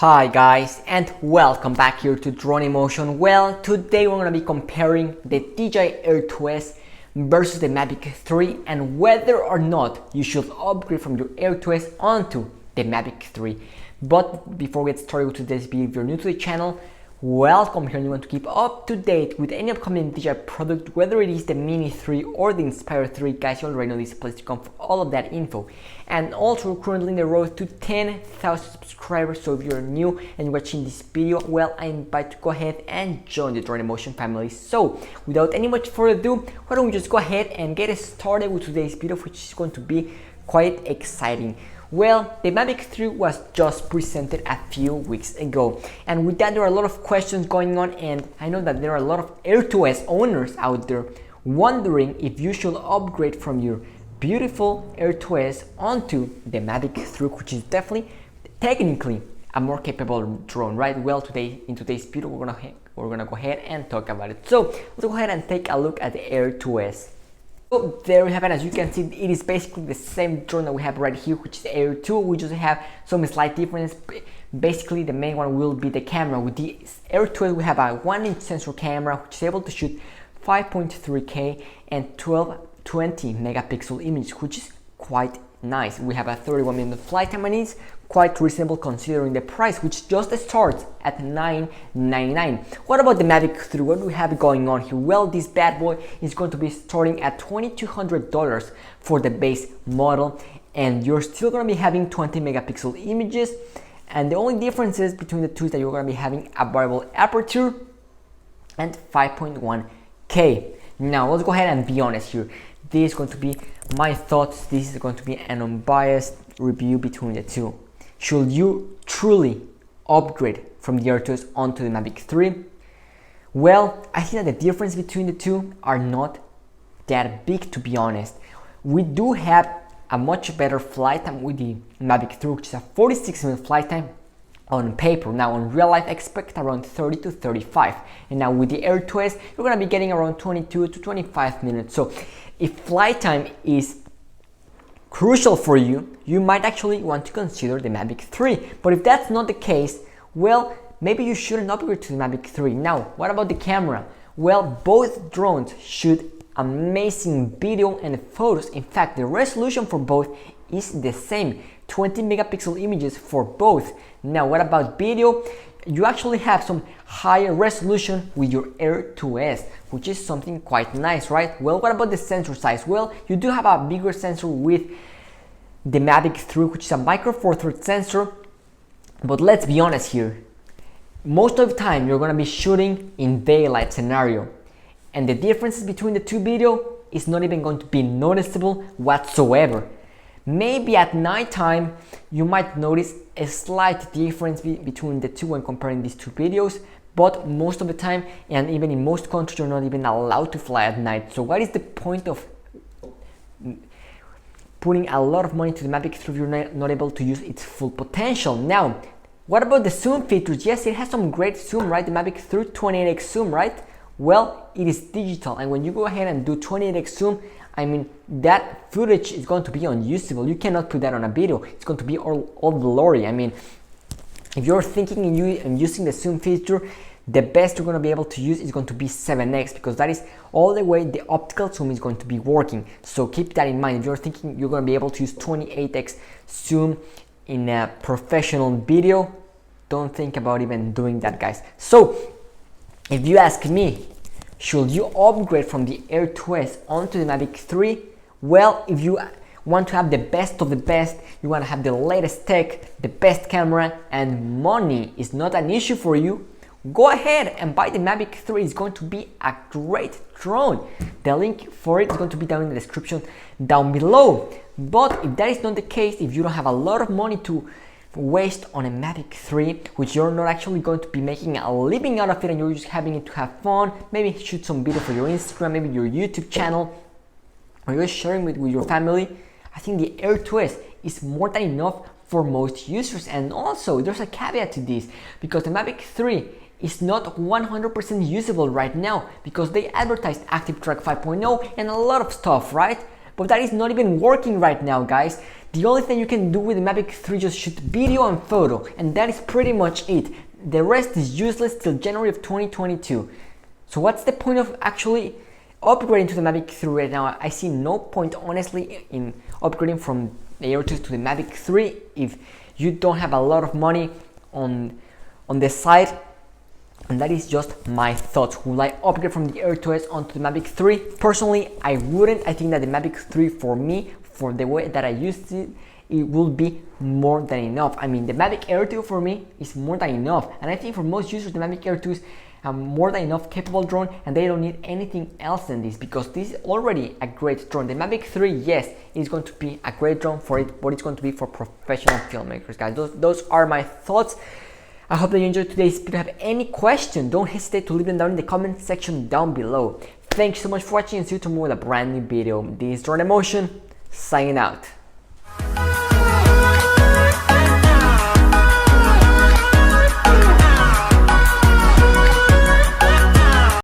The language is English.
Hi guys, and welcome back here to Drone Emotion. Well, today we're going to be comparing the DJI Air 2s versus the Mavic 3 and whether or not you should upgrade from your Air 2s onto the Mavic 3. But before we get started with today's video, if you're new to the channel, welcome here and you want to keep up to date with any upcoming DJI product, whether it is the Mini 3 or the Inspire 3, guys, you already know this place to come for all of that info. And also we're currently in the road to 10,000 subscribers, so if you're new and you're watching this video, well, I invite you to go ahead and join the Drone Emotion family. So without any much further ado, why don't we just go ahead and get started with today's video, which is going to be quite exciting. Well, the Mavic 3 was just presented a few weeks ago, and with that there are a lot of questions going on, and I know that there are a lot of Air 2s owners out there wondering if you should upgrade from your beautiful Air 2s onto the Mavic 3, which is definitely technically a more capable drone, right? Well, in today's video we're gonna go ahead and talk about it. So let's go ahead and take a look at the Air 2s. So there we have it. As you can see, it is basically the same drone that we have right here, which is the Air 2. We just have some slight difference. Basically, the main one will be the camera. With the Air 2, we have a 1-inch sensor camera, which is able to shoot 5.3K and 1220 megapixel images, which is quite nice. We have a 31-minute flight time, and it's quite reasonable considering the price, which just starts at $999. What about the Mavic 3? What do we have going on here? Well, this bad boy is going to be starting at $2,200 for the base model, and you're still going to be having 20 megapixel images, and the only differences between the two is that you're going to be having a variable aperture and 5.1K. Now let's go ahead and be honest here. This is going to be my thoughts. This is going to be an unbiased review between the two. Should you truly upgrade from the Air 2s onto the Mavic 3? Well, I think that the difference between the two are not that big, to be honest. We do have a much better flight time with the Mavic 3, which is a 46-minute flight time on paper. Now on real life, expect around 30 to 35. And now with the Air 2s, you're going to be getting around 22 to 25 minutes. So if flight time is crucial for you, you might actually want to consider the Mavic 3. But if that's not the case, well, maybe you shouldn't upgrade to the Mavic 3. Now, what about the camera? Well, both drones shoot amazing video and photos. In fact, the resolution for both is the same, 20 megapixel images for both. Now, what about video? You actually have some higher resolution with your Air 2s, which is something quite nice, right? Well, what about the sensor size? Well, you do have a bigger sensor with the Mavic 3, which is a micro four thirds sensor, but let's be honest here. Most of the time, you're gonna be shooting in daylight scenario, and the differences between the two video is not even going to be noticeable whatsoever. Maybe at nighttime you might notice a slight difference between the two when comparing these two videos, but most of the time, and even in most countries, you're not even allowed to fly at night. So what is the point of putting a lot of money to the Mavic 3 if you're not able to use its full potential? Now, what about the zoom features? Yes, it has some great zoom, right? The Mavic 3 28x zoom, right? Well, it is digital, and when you go ahead and do 28x zoom, I mean, that footage is going to be unusable. You cannot put that on a video. It's going to be all blurry. I mean, if you're thinking and using the zoom feature, the best you're going to be able to use is going to be 7x, because that is all the way the optical zoom is going to be working. So keep that in mind. If you're thinking you're going to be able to use 28x zoom in a professional video, don't think about even doing that, guys. So if you ask me, should you upgrade from the Air 2s onto the Mavic 3? Well, if you want to have the best of the best, you want to have the latest tech, the best camera, and money is not an issue for you, go ahead and buy the Mavic 3. It's going to be a great drone. The link for it is going to be down in the description down below. But if that is not the case, if you don't have a lot of money to waste on a Mavic 3, which you're not actually going to be making a living out of it and you're just having it to have fun, maybe shoot some video for your Instagram, maybe your YouTube channel, or you're sharing it with your family, I think the Air 2s is more than enough for most users. And also there's a caveat to this, because the Mavic 3 is not 100% usable right now, because they advertised Active Track 5.0 and a lot of stuff, right? But that is not even working right now, guys. The only thing you can do with the Mavic 3 is just shoot video and photo, and that is pretty much it. The rest is useless till January of 2022. So what's the point of actually upgrading to the Mavic 3 right now? I see no point honestly in upgrading from the Air 2 to the Mavic 3 if you don't have a lot of money on the side. And that is just my thoughts. Will I upgrade from the Air 2s onto the Mavic 3? Personally, I wouldn't. I think that the Mavic 3 for me, for the way that I used it, it will be more than enough. I mean, the Mavic Air 2 for me is more than enough. And I think for most users, the Mavic Air 2 is a more than enough capable drone, and they don't need anything else than this, because this is already a great drone. The Mavic 3, yes, is going to be a great drone for it, but it's going to be for professional filmmakers, guys. Those are my thoughts. I hope that you enjoyed today's video. If you have any question, don't hesitate to leave them down in the comment section down below. Thanks so much for watching, and see you tomorrow with a brand new video. This is Drone Emotion, signing out.